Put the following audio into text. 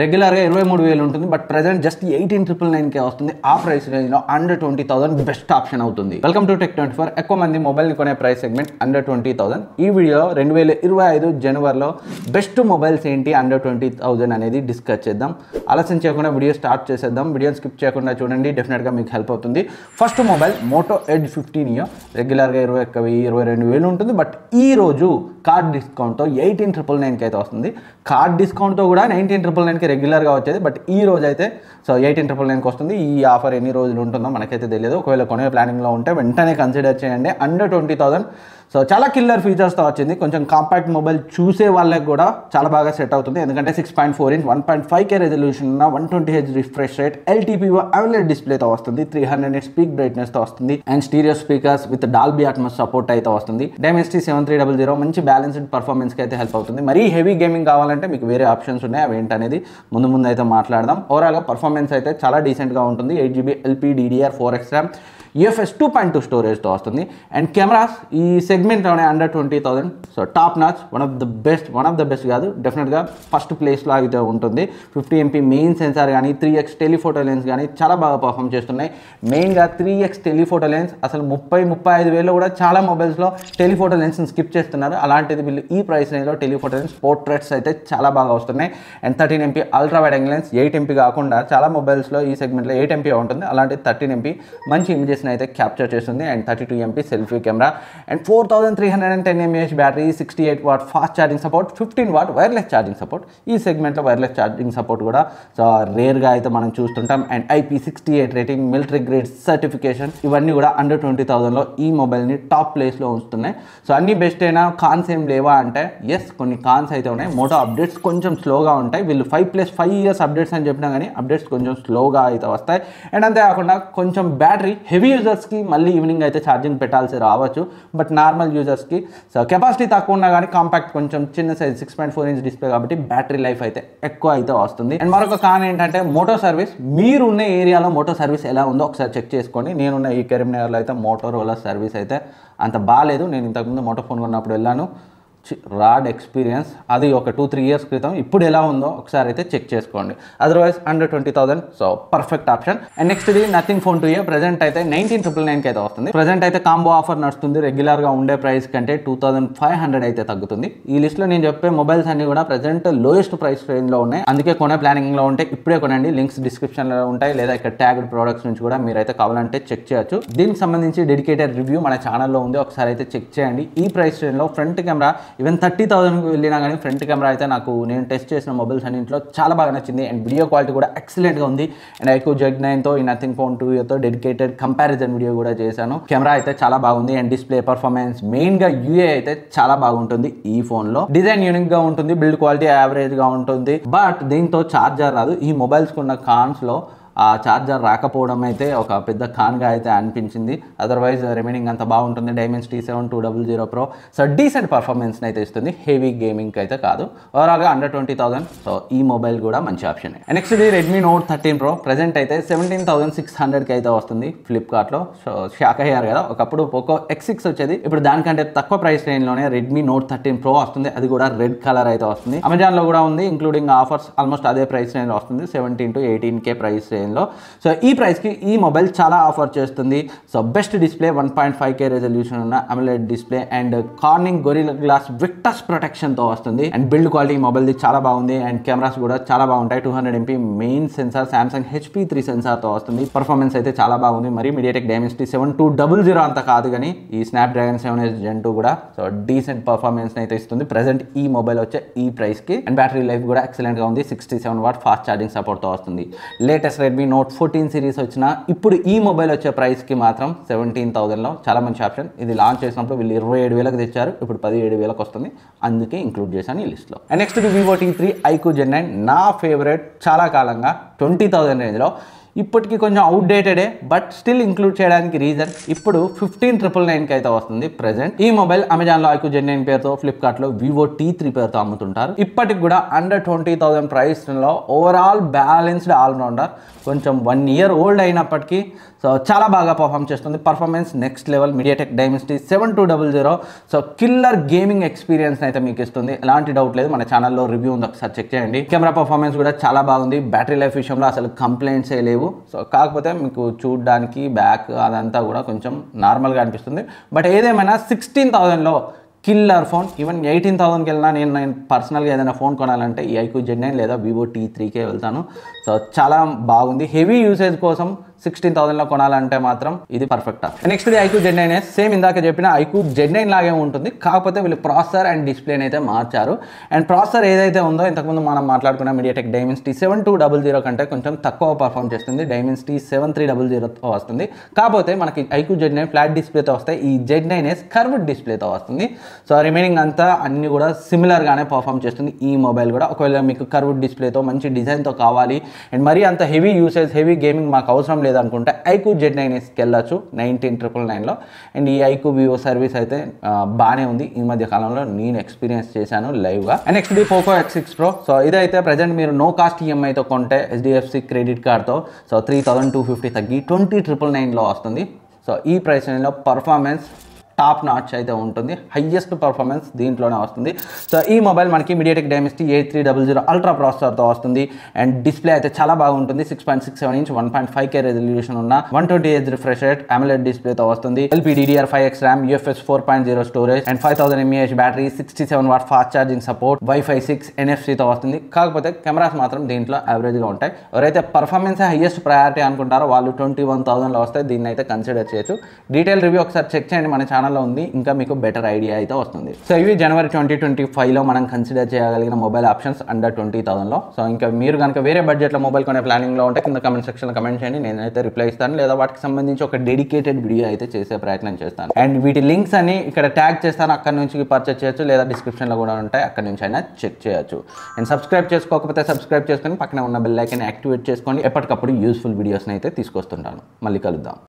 రెగ్యులర్గా 23,000 ఉంటుంది. But present just 18,999కే వస్తుంది. ఆ ప్రైస్ రేంజ్లో అండర్ 20,000 బెస్ట్ ఆప్షన్ అవుతుంది. Welcome to Tech24. ఎక్కువ మంది మొబైల్ని కొనే ప్రైస్ సెగ్మెంట్ అండర్ 20,000. ఈ వీడియోలో 2025 జనవరిలో బెస్ట్ మొబైల్స్ ఏంటి అండర్ 20,000 అనేది డిస్కస్ చేద్దాం. ఆలస్యం చేయకుండా వీడియో స్టార్ట్ చేసేద్దాం. వీడియోని స్కిప్ చేయకుండా చూడండి, డెఫినెట్గా మీకు హెల్ప్ అవుతుంది. First mobile Moto Edge 15 Neo. రెగ్యులర్గా 22,000 ఉంటుంది. బట్ ఈ రోజు కార్డ్ డిస్కౌంట్తో 18,999కి అయితే వస్తుంది. కార్డ్ డిస్కౌంట్తో కూడా 19,999కి రెగ్యులర్గా వచ్చేది. బట్ ఈ రోజు అయితే 18,999కి వస్తుంది. ఈ ఆఫర్ ఎన్ని రోజులు ఉంటుందో మనకైతే తెలియదు. ఒకవేళ కొనే ప్లానింగ్లో ఉంటే వెంటనే కన్సిడర్ చేయండి. అండర్ 20,000 చాలా కిల్లర్ ఫీచర్స్తో వచ్చింది. కొంచెం కాంపాక్ట్ మొబైల్ చూసే వాళ్ళకి కూడా చాలా బాగా సెట్ అవుతుంది. ఎందుకంటే 6.4 ఇంచ్ 1.5K రెజల్యూషన్ ఉన్న 120Hz refresh rate, LTPO AMOLED డిస్ప్లేతో వస్తుంది. 300 nits పీక్ బ్రైట్నెస్తో వస్తుంది. And stereo speakers with Dolby Atmos support అయితే వస్తుంది. Dimensity 7300 మంచి బ్యాలెన్స్డ్ పర్ఫార్మెన్స్కి అయితే హెల్ప్ అవుతుంది. మరీ హెవీ గేమింగ్ కావాలంటే మీకు వేరే ఆప్షన్స్ ఉన్నాయి. అవి ఏంటనేది ముందు అయితే మాట్లాడదాం. ఓవరాల్గా పర్ఫార్మెన్స్ అయితే చాలా డీసెంట్గా ఉంటుంది. 8GB LPDDR4X RAM, UFS 2.2 స్టోరేజ్తో వస్తుంది. అండ్ కెమెరాస్ ఈ సెగ్మెంట్లోనే under 20,000 top notch, one of the best కాదు, డెఫినెట్గా ఫస్ట్ ప్లేస్లో అయితే ఉంటుంది. 50MP మెయిన్ సెన్సార్ కానీ 3x టెలిఫోటో లెన్స్ కానీ చాలా బాగా పర్ఫామ్ చేస్తున్నాయి. మెయిన్గా 3x టెలిఫోటో లెన్స్ అసలు 35,000 కూడా చాలా మొబైల్స్లో టెలిఫోటో లెన్స్ని స్కిప్ చేస్తున్నారు. అలాంటిది వీళ్ళు ఈ ప్రైస్ రేంజ్లో టెలిఫోటో లెన్స్ పోర్ట్రేట్స్ అయితే చాలా బాగా వస్తున్నాయి. And 13MP ultra wide angle lens, 8MP కాకుండా చాలా మొబైల్స్లో ఈ సెగ్మెంట్లో 8MP ఉంటుంది. అలాంటి 13MP మంచి ఇమేజెస్ అయితే క్యాప్చర్ చేస్తుంది. And 32MP selfie camera, and 4310 mAh battery, 68W fast charging support, 15W wireless charging support. ఈ సెగ్మెంట్లో వైర్లెస్ ఛార్జింగ్ సపోర్ట్ కూడా రేర్గా అయితే మనం చూస్తుంటాం. And IP68 rating, military grade certification, ఇవన్నీ కూడా అండర్ 20,000లో ఈ మొబైల్ని టాప్ ప్లేస్లో ఉంచుతున్నాయి. అన్ని బెస్ట్ అయినా కాన్స్ ఏం లేవా అంటే ఎస్, కొన్ని కాన్స్ అయితే ఉన్నాయి. మోటో అప్డేట్స్ కొంచెం స్లోగా ఉంటాయి. వీళ్ళు 5+5 years అప్డేట్స్ అని చెప్పినా కానీ అప్డేట్స్ కొంచెం స్లోగా అయితే వస్తాయి. అండ్ అంతేకాకుండా కొంచెం బ్యాటరీ హెవీ యూజర్స్కి మళ్ళీ ఈవినింగ్ అయితే ఛార్జింగ్ పెట్టాల్సి రావచ్చు. బట్ నార్మల్ యూజర్స్కి కెపాసిటీ తక్కువ ఉన్నా కానీ కాంపాక్ట్, కొంచెం చిన్న సైజ్ 6.4 ఇంచ్ డిస్ప్లే కాబట్టి బ్యాటరీ లైఫ్ అయితే ఎక్కువ అయితే వస్తుంది. అండ్ మరొక కాన్ ఏంటంటే మోటో సర్వీస్. మీరున్న ఏరియాలో మోటో సర్వీస్ ఎలా ఉందో ఒకసారి చెక్ చేసుకోండి. నేనున్న ఈ కరీంనగర్లో అయితే మోటోరోలా సర్వీస్ అయితే అంత బాగాలేదు. నేను ఇంతకుముందు మోటో ఫోన్ కొన్నప్పుడు వెళ్ళాను, రాడ్ ఎక్స్పీరియన్స్. అది ఒక 2-3 years క్రితం. ఇప్పుడు ఎలా ఉందో ఒకసారి అయితే చెక్ చేసుకోండి. Otherwise under 20,000 perfect option. And next ఇది నథింగ్ ఫోన్ 2 ప్రజెంట్ అయితే 19,999కి అయితే వస్తుంది. ప్రజెంట్ అయితే కాంబో ఆఫర్ నడుస్తుంది. రెగ్యులర్గా ఉండే ప్రైస్ కంటే 2,500 అయితే తగ్గుతుంది. ఈ లిస్ట్లో నేను చెప్పే మొబైల్స్ అన్ని కూడా ప్రజెంట్ లోయెస్ట్ ప్రైస్ రేంజ్లో ఉన్నాయి. అందుకే కొనే ప్లానింగ్లో ఉంటే ఇప్పుడే కొనండి. లింక్స్ డిస్క్రిప్షన్లో ఉంటాయి, లేదా ఇక్కడ ట్యాగ్డ్ ప్రోడక్ట్స్ నుంచి కూడా మీరైతే కావాలంటే చెక్ చేయొచ్చు. దీనికి సంబంధించి డెడికేటెడ్ రివ్యూ మన ఛానల్లో ఉంది, ఒకసారి అయితే చెక్ చేయండి. ఈ ప్రైస్ రేంజ్లో ఫ్రంట్ కెమెరా ఈవెన్ 30,000కి వెళ్ళినా కానీ ఫ్రంట్ కెమెరా అయితే నేను టెస్ట్ చేసిన మొబైల్స్ అన్నింటిలో చాలా బాగా నచ్చింది. అండ్ వీడియో క్వాలిటీ కూడా ఎక్సలెంట్గా ఉంది. అండ్ iQOO Z9తో ఈ నథింగ్ ఫోన్ 2తో డెడికేటెడ్ కంపారిజన్ వీడియో కూడా చేశాను. కెమెరా అయితే చాలా బాగుంది. అండ్ డిస్ప్లే పర్ఫార్మెన్స్, మెయిన్గా UI అయితే చాలా బాగుంటుంది. ఈ ఫోన్లో డిజైన్ యూనిక్గా ఉంటుంది, బిల్డ్ క్వాలిటీ యావరేజ్గా ఉంటుంది. బట్ దీంతో ఛార్జర్ రాదు. ఈ మొబైల్స్కి ఉన్న కాన్స్లో ఆ ఛార్జర్ రాకపోవడం అయితే ఒక పెద్ద కాన్గా అయితే అనిపించింది. అదర్వైజ్ రిమైనింగ్ అంత బాగుంటుంది. Dimensity 7200 Pro డీసెంట్ పర్ఫార్మెన్స్ని అయితే ఇస్తుంది. హెవీ గేమింగ్కి అయితే కాదు. ఓవరాల్గా అండర్ 20,000 ఈ మొబైల్ కూడా మంచి ఆప్షన్. నెక్స్ట్ ఇది Redmi Note 13 Pro. ప్రజెంట్ అయితే 17,600కి అయితే వస్తుంది ఫ్లిప్కార్ట్లో. షాక్ అయ్యారు కదా, ఒకప్పుడు Poco X6 వచ్చేది. ఇప్పుడు దానికంటే తక్కువ ప్రైస్ రేంజ్లోనే Redmi Note 13 Pro వస్తుంది. అది కూడా రెడ్ కలర్ అయితే వస్తుంది. అమెజాన్లో కూడా ఉంది, ఇంక్లూడింగ్ ఆఫర్స్ ఆల్మోస్ట్ అదే ప్రైస్ రేంజ్లో వస్తుంది. 17 to 18K ప్రైస్ రేంజ్. ఈ ప్రైస్కి ఈ మొబైల్ చాలా ఆఫర్ చేస్తుంది. బెస్ట్ డిస్ప్లే, 1.5K రెజల్యూషన్ ఉన్న AMOLED display, and Corning Gorilla Glass Victus ప్రొటెక్షన్తో వస్తుంది. అండ్ బిల్డ్ క్వాలిటీ మొబైల్ది చాలా బాగుంది. అండ్ కెమెరాస్ కూడా చాలా బాగుంటాయి. 200MP main censor, Samsung HP3 సెన్సార్తో వస్తుంది. పర్ఫార్మెన్స్ అయితే చాలా బాగుంది. మరి MediaTek Dimensity 7200 అంత కాదు కానీ ఈ Snapdragon 7S Gen 2 కూడా డీసెంట్ పర్ఫార్మెన్స్ అయితే ఇస్తుంది ప్రజెంట్ ఈ మొబైల్ వచ్చే ఈ ప్రైస్కి. అండ్ బ్యాటరీ లైఫ్ కూడా ఎక్సలెంట్గా ఉంది. 67W ఫాస్ట్ ఛార్జింగ్ సపోర్ట్తో వస్తుంది. లేటెస్ట్ Redmi Note 14 సిరీస్ వచ్చిన ఇప్పుడు ఈ మొబైల్ వచ్చే ప్రైస్కి మాత్రం 17,000లో చాలా మంచి ఆప్షన్. ఇది లాంచ్ చేసినప్పుడు వీళ్ళు 27,000కి తెచ్చారు, ఇప్పుడు 17,000కి వస్తుంది. అందుకే ఇంక్లూడ్ చేశాను ఈ లిస్ట్లో. అండ్ నెక్స్ట్ ఇది Vivo T3 iQOO Z9, నా ఫేవరెట్. చాలా కాలంగా 20,000 రేంజ్లో ఇప్పటికీ కొంచెం అవుట్డేటెడే, బట్ స్టిల్ ఇంక్లూడ్ చేయడానికి రీజన్ ఇప్పుడు 15,999కి అయితే వస్తుంది ప్రెసెంట్. ఈ మొబైల్ అమెజాన్లో iQOO Gen 9 పేరుతో, ఫ్లిప్కార్ట్లో Vivo T3 పేరుతో అమ్ముతుంటారు. ఇప్పటికి కూడా అండర్ 20,000 ప్రైస్లో ఓవరాల్ బ్యాలెన్స్డ్ ఆల్రౌండర్, కొంచెం 1 year ఓల్డ్ అయినప్పటికీ సో చాలా బాగా పర్ఫామ్ చేస్తుంది. Performance next level. MediaTek Dimensity 7200 so killer gaming experience అయితే మీకు ఇస్తుంది, ఎలాంటి డౌట్ లేదు. మన ఛానల్లో రివ్యూ ఉంది, ఒకసారి చెక్ చేయండి. కెమెరా పర్ఫార్మెన్స్ కూడా చాలా బాగుంది. బ్యాటరీ లైఫ్ విషయంలో అసలు కంప్లైంట్స్ ఏ లేవు. సో కాకపోతే మీకు చూడడానికి బ్యాక్ అదంతా కూడా కొంచెం నార్మల్గా అనిపిస్తుంది. బట్ ఏదేమైనా 16,000లో కిల్లర్ ఫోన్. ఈవెన్ 18,000కి వెళ్ళినా నేను పర్సనల్గా ఏదైనా ఫోన్ కొనాలంటే ఈ iQOO Gen 9 లేదా Vivo T3కే వెళ్తాను. సో చాలా బాగుంది. హెవీ యూసేజ్ కోసం 16,000లో కొనాలంటే మాత్రం ఇది perfect option. Next iQOO Gen 9 same ఇందాక చెప్పిన iQOO Gen 9 లాగే ఉంటుంది, కాకపోతే వీళ్ళు ప్రాసెసర్ అండ్ డిస్ప్లేని అయితే మార్చారు. అండ్ ప్రాసెసర్ ఏదైతే ఉందో ఇంతకుముందు మనం మాట్లాడుకున్న MediaTek Dimensity 7200 కంటే కొంచెం తక్కువ పర్ఫామ్ చేస్తుంది. Dimensity 7300తో వస్తుంది. కాకపోతే మనకి iQOO Gen 9 ఫ్లాట్ డిస్ప్లేతో వస్తాయి, ఈ Gen 9s కర్వ్డ్ డిస్ప్లేతో వస్తుంది. సో రిమైనింగ్ అంతా అన్ని కూడా సిమిలర్గానే పర్ఫామ్ చేస్తుంది ఈ మొబైల్ కూడా. ఒకవేళ మీకు కర్వ్డ్ డిస్ప్లేతో మంచి డిజైన్తో కావాలి అండ్ మరీ అంత హెవీ యూసేజ్, హెవీ గేమింగ్ మాకు అవసరం లేదనుకుంటే iQOO Gen 9sకి వెళ్ళచ్చు 19,999లో. అండ్ ఈ iQOO Vivo సర్వీస్ అయితే బాగానే ఉంది. ఈ మధ్య కాలంలో నేను ఎక్స్పీరియన్స్ చేశాను లైవ్గా. And next Poco X6 Pro. So ఇదైతే ప్రజెంట్ మీరు నో కాస్ట్ ఈఎంఐతో కొంటే HDFC క్రెడిట్ కార్డ్తో సో 3,250 తగ్గి 20,999లో వస్తుంది. సో ఈ ప్రైస్ రేంజ్లో పర్ఫార్మెన్స్ టాప్ నాచ్ అయితే ఉంటుంది, హైయెస్ట్ పర్ఫార్మెన్స్ దీంట్లోనే వస్తుంది. సో ఈ మొబైల్ మనకి MediaTek Dimensity 8300 అల్ట్రా ప్రాసెసర్తో వస్తుంది. అండ్ డిస్ప్లే అయితే చాలా బాగుంటుంది. 6.67 ఇంచ్ 1.5K రెజల్యూషన్ ఉన్న 120Hz రిఫ్రెష్ రేట్ AMOLED డిస్ప్లేతో వస్తుంది. LPDDR5X RAM, UFS 4.0 storage and 5000 mAh battery, 67 watt fast charging support, Wi-Fi 6 NFC-తో వస్తుంది. కాకపోతే కెమెరాస్ మాత్రం దీంట్లో యావరేజ్గా ఉంటాయి. ఎవరైతే పర్ఫార్మెన్స్ హైయెస్ట్ ప్రయారిటీ అనుకుంటారో వాళ్ళు 21,000లో వస్తాయి, దీన్ని అయితే కన్సిడర్ చేయొచ్చు. డీటెయిల్ రివ్యూ ఒకసారి చెక్ చేయండి, మన ఛానల్లో ఉంది, ఇంకా మీకు బెటర్ ఐడియా అయితే వస్తుంది. సో ఇవి జనవరి 2025లో మనం కన్సిడర్ చేయగలిగిన మొబైల్ ఆప్షన్స్ అండర్ 20,000లో. సో ఇంకా మీరు కనుక వేరే బడ్జెట్లో మొబైల్ కొనే ప్లానింగ్లో ఉంటే కింద కమెంట్ సెక్షన్లో కమెంట్ చేయండి, నేనైతే రిప్లై ఇస్తాను, లేదా వాటికి సంబంధించి ఒక డెడికేటెడ్ వీడియో అయితే చేసే ప్రయత్నం చేస్తాను. అండ్ వీటి లింక్స్ అని ఇక్కడ ట్యాగ్ చేస్తాను, అక్కడ నుంచి పర్చేస్ చేయొచ్చు, లేదా డిస్క్రిప్షన్లో కూడా ఉంటాయి, అక్కడ నుంచి అయినా చెక్ చేయొచ్చు. అండ్ సబ్స్క్రైబ్ చేసుకోకపోతే సబ్స్క్రైబ్ చేసుకొని పక్కన ఉన్న బెల్ ఐకాన్ యాక్టివేట్ చేసుకోండి. ఎప్పటికప్పుడు యూస్ఫుల్ వీడియోస్ని అయితే తీసుకొస్తుంటాను. మళ్ళీ కలుద్దాం.